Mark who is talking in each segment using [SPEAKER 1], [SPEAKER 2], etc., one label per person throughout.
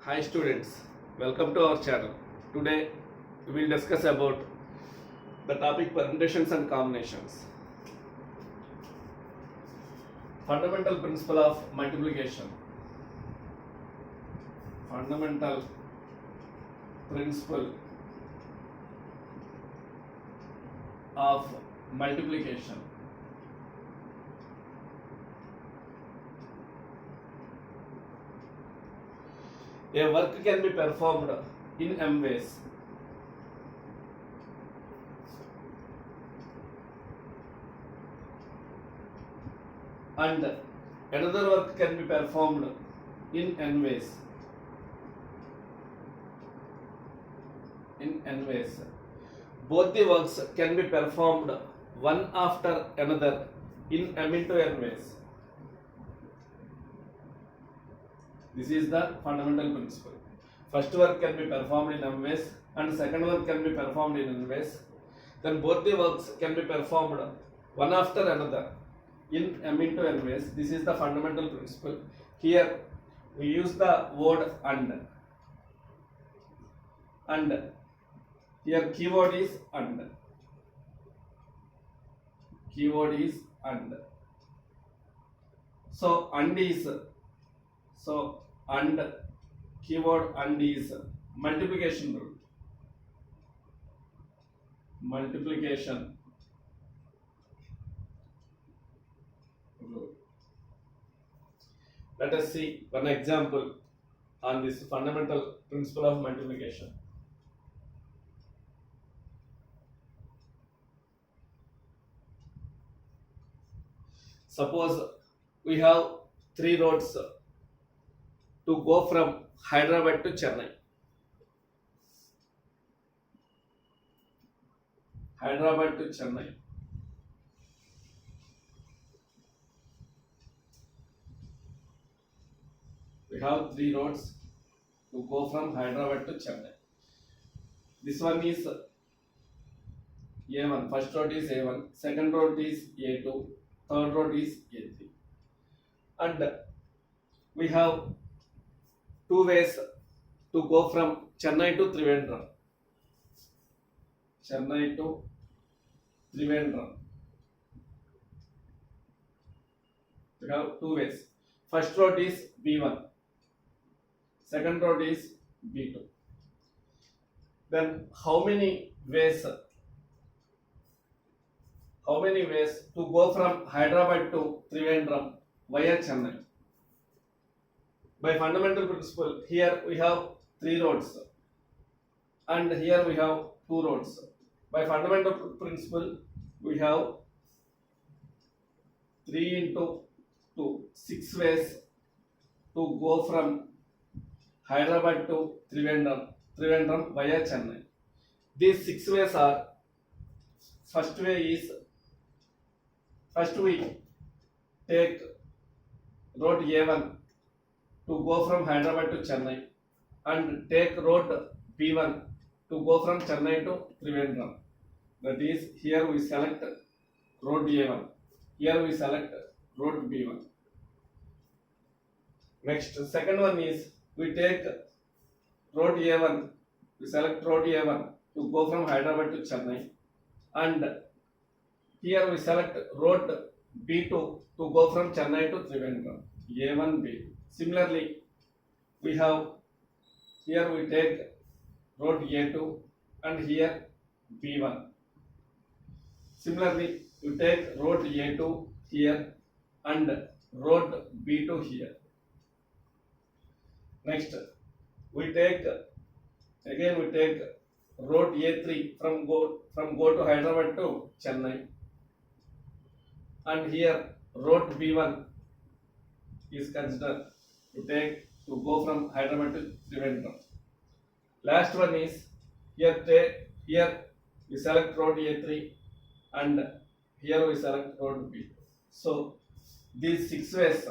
[SPEAKER 1] Hi students, welcome to our channel. Today we will discuss about the topic permutations and combinations. Fundamental principle of multiplication. Fundamental principle of multiplication. A work can be performed in m ways. And another work can be performed in n ways. Both the works can be performed one after another in m into n ways. This is the fundamental principle. First work can be performed in m ways and second work can be performed in n ways. Then both the works can be performed one after another in m into n ways. This is the fundamental principle. Here we use the word and here keyword is and. So and keyword and is multiplication rule. Let us see one example on this fundamental principle of multiplication. Suppose we have 3 roads to go from Hyderabad to Chennai. We have 3 roads to go from Hyderabad to Chennai. This one is A1. First road is A1. Second road is A2. Third road is A3. And we have 2 ways to go from Chennai to Trivandrum. We have 2 ways. First road is B1. Second road is B2. Then how many ways to go from Hyderabad to Trivandrum via Chennai? By fundamental principle, here we have 3 roads and here we have 2 roads. By fundamental principle, we have 3 into 2, 6 ways to go from Hyderabad to Trivandrum via Chennai. These 6 ways are: first we take road A1 to go from Hyderabad to Chennai and take road B1 to go from Chennai to Trivandrum. That is, here we select road A1, here we select road B1. Next, second one is we take road A1, we select road A1 to go from Hyderabad to Chennai, and here we select road B2 to go from Chennai to Trivandrum, A1, B. Similarly, we have here we take road A2 and here B1. Similarly, we take road A2 here and road B2 here. Next, we take road A3 from go to Hyderabad to Chennai, and here road B1 is considered to go from Hyderabad to Trivandrum. Last one is here we select road A3 and here we select road B2. So these 6 ways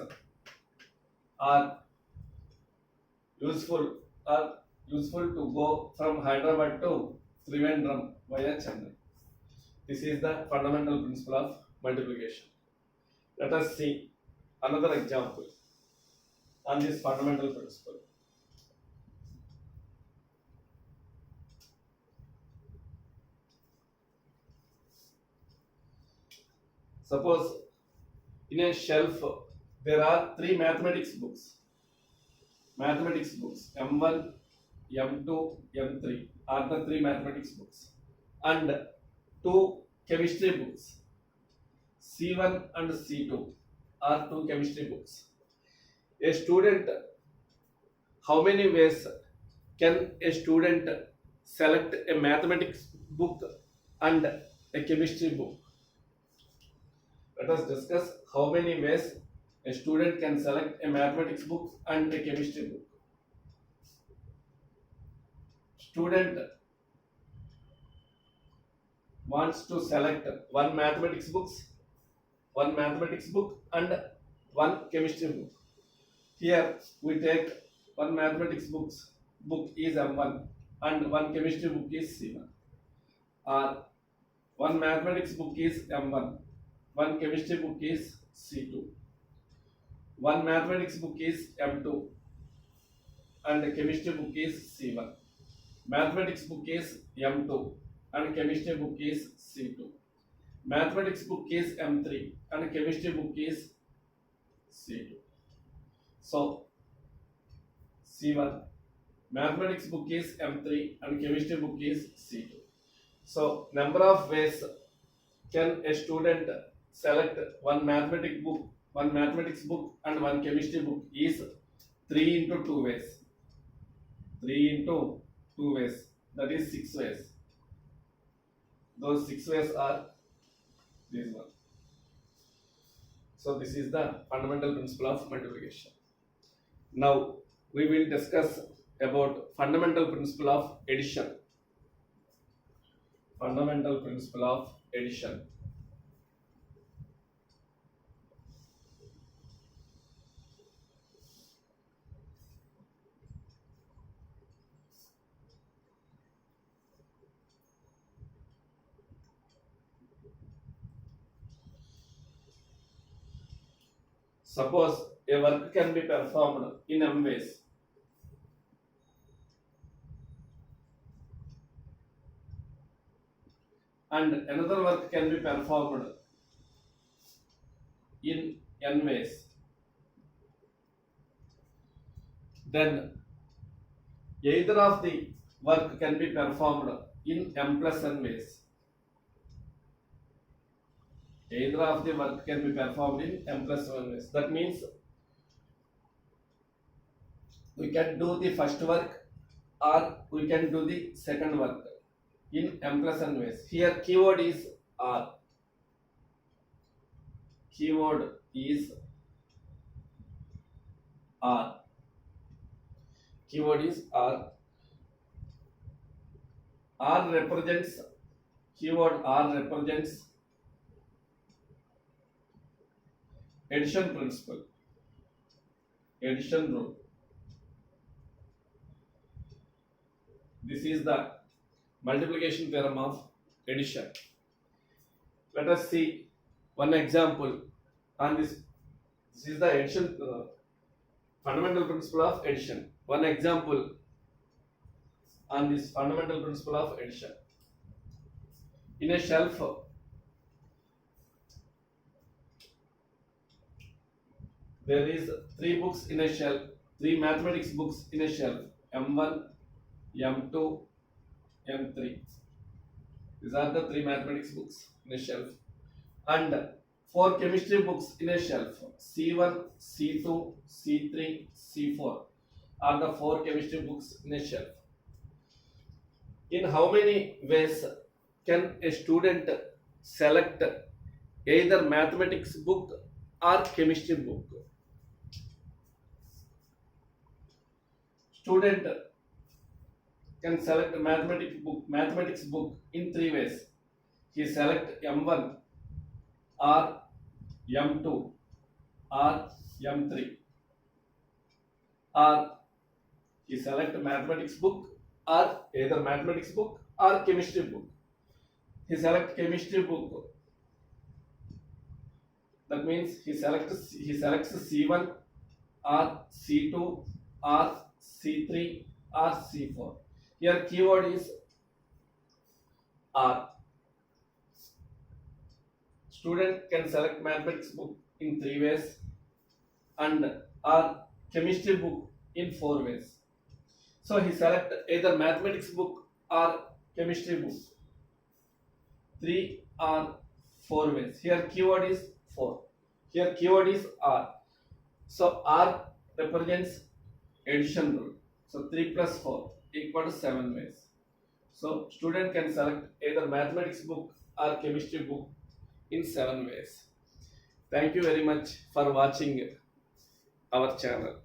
[SPEAKER 1] are useful to go from Hyderabad to Trivandrum via Chennai. This is the fundamental principle of multiplication. Let us see another example on this fundamental principle. Suppose in a shelf there are three mathematics books. Mathematics books M1, M2, M3 are the three mathematics books, and two chemistry books C1 and C2 are two chemistry books. A student, how many ways can a student select a mathematics book and a chemistry book? Let us discuss how many ways a student can select a mathematics book and a chemistry book. Student wants to select one mathematics book and one chemistry book. Here we take one mathematics book is M1 and one chemistry book is C1. Or one mathematics book is M1, one chemistry book is C2. One mathematics book is M2 and the chemistry book is C1. Mathematics book is M2 and chemistry book is C2. Mathematics book is M3 and chemistry book is C2. So C1, mathematics book is M3 and chemistry book is C2. So number of ways can a student select one mathematics book and one chemistry book is 3 into 2 ways. 3 into 2 ways, that is 6 ways. Those 6 ways are this one. So this is the fundamental principle of multiplication. Now we will discuss about fundamental principle of addition. Fundamental principle of addition. Suppose a work can be performed in M ways. And another work can be performed in N ways. Then either of the work can be performed in M plus N ways. Either of the work can be performed in M plus 1 ways. That means we can do the first work or we can do the second work in M plus N ways. Here keyword is R. Keyword is R. Keyword is R. R represents, keyword R represents addition principle, addition rule. This is the multiplication theorem of addition. Let us see one example on this. This is the addition fundamental principle of addition. One example on this fundamental principle of addition. In a shelf, there is three books in a shelf, three mathematics books in a shelf, M1, M2, M3. These are the three mathematics books in a shelf. And four chemistry books in a shelf, C1, C2, C3, C4 are the four chemistry books in a shelf. In how many ways can a student select either mathematics book or chemistry book? Student can select a mathematics book in three ways. He select M1 or M2 or M3, or he select mathematics book or either mathematics book or chemistry book. He select chemistry book. That means he selects C1 or C2 or C3 or C4. Here keyword is R. student can select mathematics book in 3 ways and or chemistry book in 4 ways. So he select either mathematics book or chemistry book. 3 or 4 ways. Here keyword is 4. Here keyword is R. So R represents addition rule. So 3 plus 4 equal to 7 ways. So student can select either mathematics book or chemistry book in 7 ways. Thank you very much for watching our channel.